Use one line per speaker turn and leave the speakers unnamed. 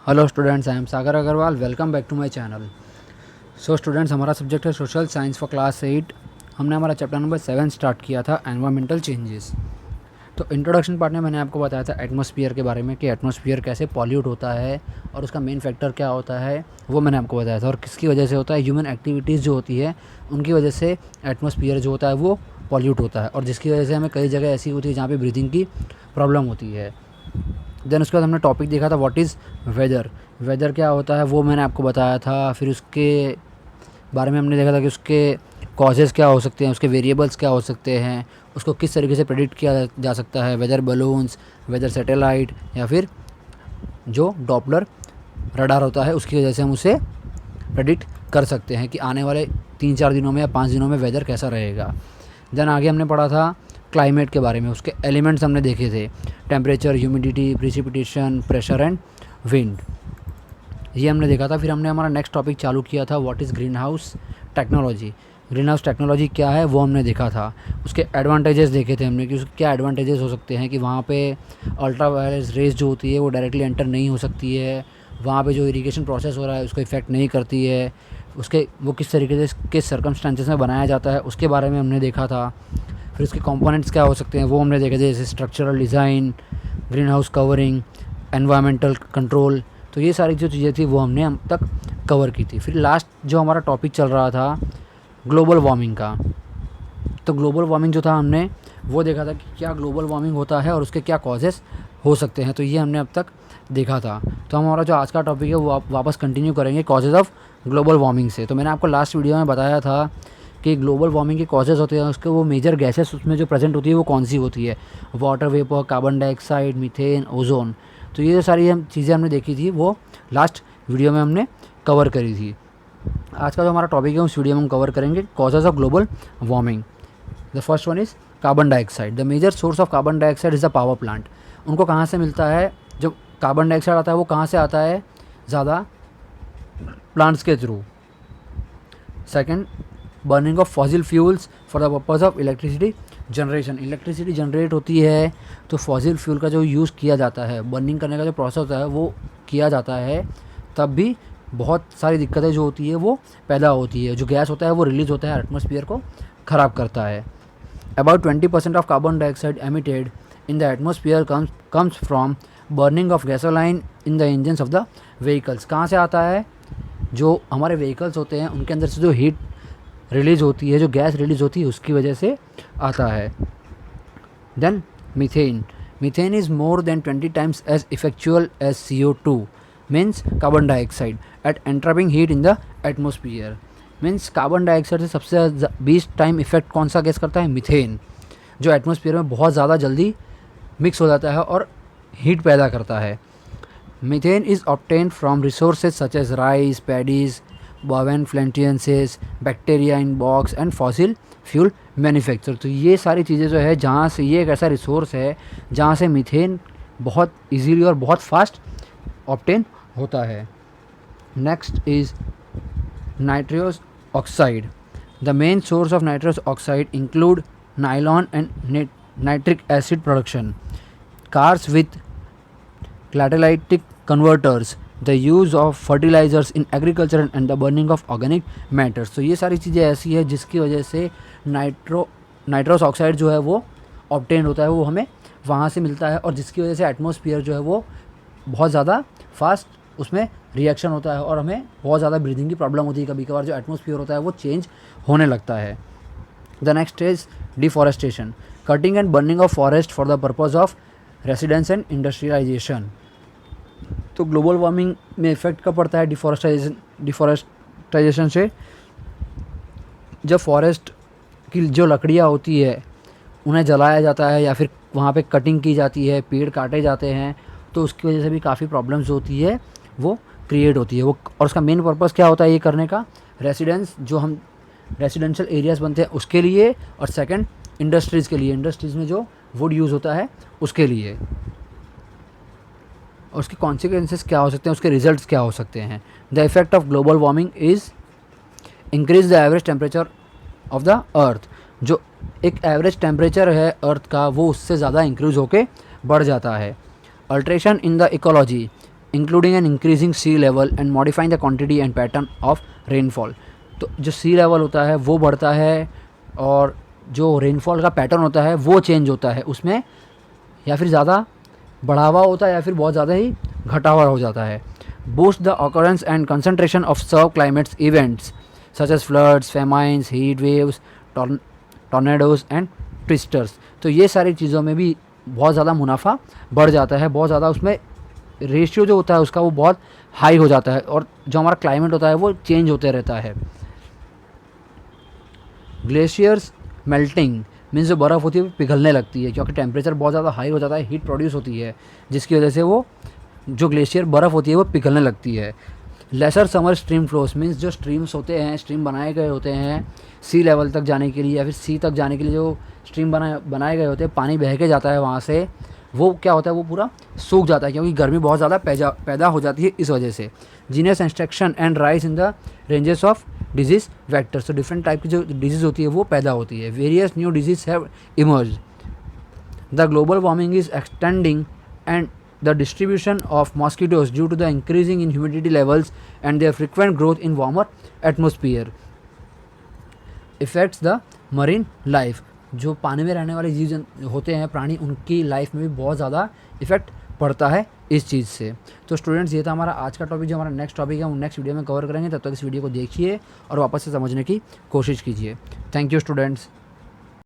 Hello students, I am Sagar Agarwal. Welcome back to my channel. So students, हमारा subject है social science for class 8। हमने हमारा chapter number 7 start किया था, environmental changes. तो इंट्रोडक्शन पार्ट में मैंने आपको बताया था एटमॉस्फेयर के बारे में कि एटमॉस्फेयर कैसे पॉल्यूट होता है और उसका मेन फैक्टर क्या होता है, वो मैंने आपको बताया था। और किसकी वजह से होता है, ह्यूमन एक्टिविटीज़ जो होती है उनकी वजह से एटमॉस्फेयर जो होता है वो पॉल्यूट होता है, और जिसकी वजह से हमें कई जगह ऐसी होती है जहाँ पे ब्रीथिंग की प्रॉब्लम होती है। देन उसके बाद हमने टॉपिक देखा था व्हाट इज़ वेदर। वेदर क्या होता है वो मैंने आपको बताया था। फिर उसके बारे में हमने देखा था कि उसके कॉजेज़ क्या हो सकते हैं, उसके वेरिएबल्स क्या हो सकते हैं, उसको किस तरीके से प्रेडिक्ट किया जा सकता है, वेदर बलून्स, वेदर सैटेलाइट, या फिर जो डॉपलर रडार होता है उसकी वजह से हम उसे प्रेडिक्ट कर सकते हैं कि आने वाले 3-4 दिनों में या 5 दिनों में वेदर कैसा रहेगा। देन आगे हमने पढ़ा था क्लाइमेट के बारे में। उसके एलिमेंट्स हमने देखे थे, temperature, humidity, precipitation, pressure and wind, ये हमने देखा था। फिर हमने हमारा नेक्स्ट टॉपिक चालू किया था what is green house technology. Green house technology क्या है वो हमने देखा था। उसके एडवांटेजेस देखे थे हमने कि उसके क्या एडवांटेजेस हो सकते हैं, कि वहाँ पे अल्ट्रा वायलेट रेज जो होती है वो डायरेक्टली एंटर नहीं हो सकती है, वहाँ पे जो इरिगेशन प्रोसेस हो रहा है उसको इफ़ेक्ट नहीं करती है, उसके वो किस तरीके से किस सर्कमस्टेंसेस में बनाया जाता है उसके बारे में हमने देखा था। फिर उसके कंपोनेंट्स क्या हो सकते हैं वो हमने देखे थे, जैसे structural design, green house covering, environmental control. तो ये सारी जो चीज़ें थी वो हमने अब तक कवर की थी। फिर लास्ट जो हमारा टॉपिक चल रहा था ग्लोबल वार्मिंग का, तो ग्लोबल वार्मिंग जो था हमने वो देखा था कि क्या ग्लोबल वार्मिंग होता है और उसके क्या कॉजेस हो सकते हैं, तो ये हमने अब तक देखा था। तो हमारा जो आज का टॉपिक है वो वापस कंटिन्यू करेंगे कॉजेज़ ऑफ ग्लोबल वार्मिंग से। तो मैंने आपको लास्ट वीडियो में बताया था कि ग्लोबल वार्मिंग के कॉजेज़ होते हैं, उसके वो मेजर गैसेस उसमें जो प्रेजेंट होती है वो कौन सी होती है, water vapour, carbon dioxide, methane, ozone. तो ये सारी हम चीज़ें हमने देखी थी वो लास्ट वीडियो में हमने कवर करी थी। आज का जो हमारा टॉपिक है उस वीडियो में हम कवर करेंगे causes of global warming. The first one is carbon dioxide. The major source of carbon dioxide is the power plant. उनको कहाँ से मिलता है, जो कार्बन डाइऑक्साइड आता है वो कहाँ से आता है, ज़्यादा प्लांट्स के through. Second, burning of fossil fuels for the purpose of electricity generation. Electricity generate होती है तो फॉसिल फ्यूल का जो यूज़ किया जाता है, बर्निंग करने का जो प्रोसेस होता है वो किया जाता है, तब भी बहुत सारी दिक्कतें जो होती है वो पैदा होती है। जो गैस होता है वो रिलीज़ होता है, एटमॉस्फेयर को ख़राब करता है। About 20% of carbon dioxide emitted in the atmosphere comes from burning of gasoline in the engines of the vehicles. कहाँ से आता है, जो हमारे व्हीकल्स होते हैं उनके अंदर से जो हीट रिलीज़ होती है, जो गैस रिलीज़ होती है उसकी वजह से आता है। Then methane. Methane is more than 20 times as effectual as CO2 means carbon dioxide at entrapping heat in the atmosphere. Means carbon dioxide से सबसे 20 टाइम इफेक्ट कौन सा गैस करता है, मीथेन, जो एटमॉस्फेयर में बहुत ज़्यादा जल्दी मिक्स हो जाता है और हीट पैदा करता है। Methane is obtained from resources such as rice, paddies, bovine flatulences, bacteria in bogs and fossil fuel manufacture. तो ये सारी चीज़ें जो है जहाँ से, ये एक ऐसा रिसोर्स है जहाँ से मीथेन बहुत इजीली और बहुत फास्ट ऑब्टेन होता है। Next is nitrous oxide. The main source of nitrous oxide include nylon and nitric acid production, cars with catalytic converters, the use of fertilizers in agriculture and the burning of organic matters। तो ये सारी चीज़ें ऐसी है जिसकी वजह से nitrous oxide जो है वो ऑब्टेन होता है, वो हमें वहाँ से मिलता है, और जिसकी वजह से एटमॉस्फेयर जो है वो बहुत ज़्यादा फास्ट उसमें रिएक्शन होता है और हमें बहुत ज़्यादा ब्रीदिंग की प्रॉब्लम होती है। कभी कभार जो एटमॉस्फेयर होता है वो चेंज होने लगता है। The next is deforestation, cutting and burning of forest for the purpose of residence and industrialisation. तो ग्लोबल वार्मिंग में इफेक्ट कब पड़ता है, डिफॉरेस्टाइजेशन से। जब फॉरेस्ट की जो लकड़ियाँ होती है उन्हें जलाया जाता है या फिर वहाँ पे कटिंग की जाती है, पेड़ काटे जाते हैं, तो उसकी वजह से भी काफ़ी प्रॉब्लम्स होती है वो क्रिएट होती है वो। और उसका मेन पर्पज़ क्या होता है ये करने का, रेसिडेंस, जो हम रेसिडेंशियल एरियाज़ बनते हैं उसके लिए, और सेकंड इंडस्ट्रीज़ के लिए, इंडस्ट्रीज़ में जो वुड यूज़ होता है उसके लिए। और उसके कॉन्सिक्वेंसेस क्या हो सकते हैं, उसके रिजल्ट्स क्या हो सकते हैं। The effect of global warming is increase the average temperature of the earth. जो एक एवरेज टेम्परेचर है अर्थ का वो उससे ज़्यादा इंक्रीज होके बढ़ जाता है। Alteration in the ecology, including an increasing sea level and modifying the quantity and pattern of rainfall. तो जो सी लेवल होता है वो बढ़ता है और जो रेनफॉल का पैटर्न होता है वो चेंज होता है उसमें, या फिर ज़्यादा बढ़ावा होता है या फिर बहुत ज़्यादा ही घटावा हो जाता है। Boost the occurrence and concentration of severe climates events such as floods, famines, heat waves, tornadoes and twisters. तो ये सारी चीज़ों में भी बहुत ज़्यादा मुनाफा बढ़ जाता है, बहुत ज़्यादा उसमें रेशियो जो होता है उसका वो बहुत हाई हो जाता है और जो हमारा क्लाइमेट होता है वो चेंज होते रहता है। ग्लेशियर्स मेल्टिंग मीन्स जो बर्फ़ होती है वो पिघलने लगती है क्योंकि टेम्परेचर बहुत ज़्यादा हाई हो जाता है, हीट प्रोड्यूस होती है जिसकी वजह से वो जो ग्लेशियर बर्फ़ होती है वो पिघलने लगती है। Lesser summer stream flows means जो स्ट्रीम्स होते हैं, स्ट्रीम बनाए गए होते हैं सी लेवल तक जाने के लिए या फिर सी तक जाने के लिए, जो स्ट्रीम बनाए गए होते हैं, पानी बह के जाता है वहाँ से, वो क्या होता है वो पूरा सूख जाता है क्योंकि गर्मी बहुत ज़्यादा पैदा हो जाती है इस वजह से। Genus instruction and rise in the ranges of disease vectors. तो डिफरेंट टाइप की जो डिजीज़ होती है वो पैदा होती है। Various new disease have emerged. The global warming is extending and the distribution of mosquitoes due to the increasing in humidity levels and their frequent growth in warmer atmosphere affects the marine life। जो पानी में रहने वाले जीव होते हैं प्राणी, उनकी लाइफ में भी बहुत ज़्यादा इफेक्ट पड़ता है इस चीज़ से। तो स्टूडेंट्स ये था हमारा आज का टॉपिक। जो हमारा नेक्स्ट टॉपिक है वो नेक्स्ट वीडियो में कवर करेंगे, तब तक इस वीडियो को देखिए और वापस से समझने की कोशिश कीजिए। Thank you students.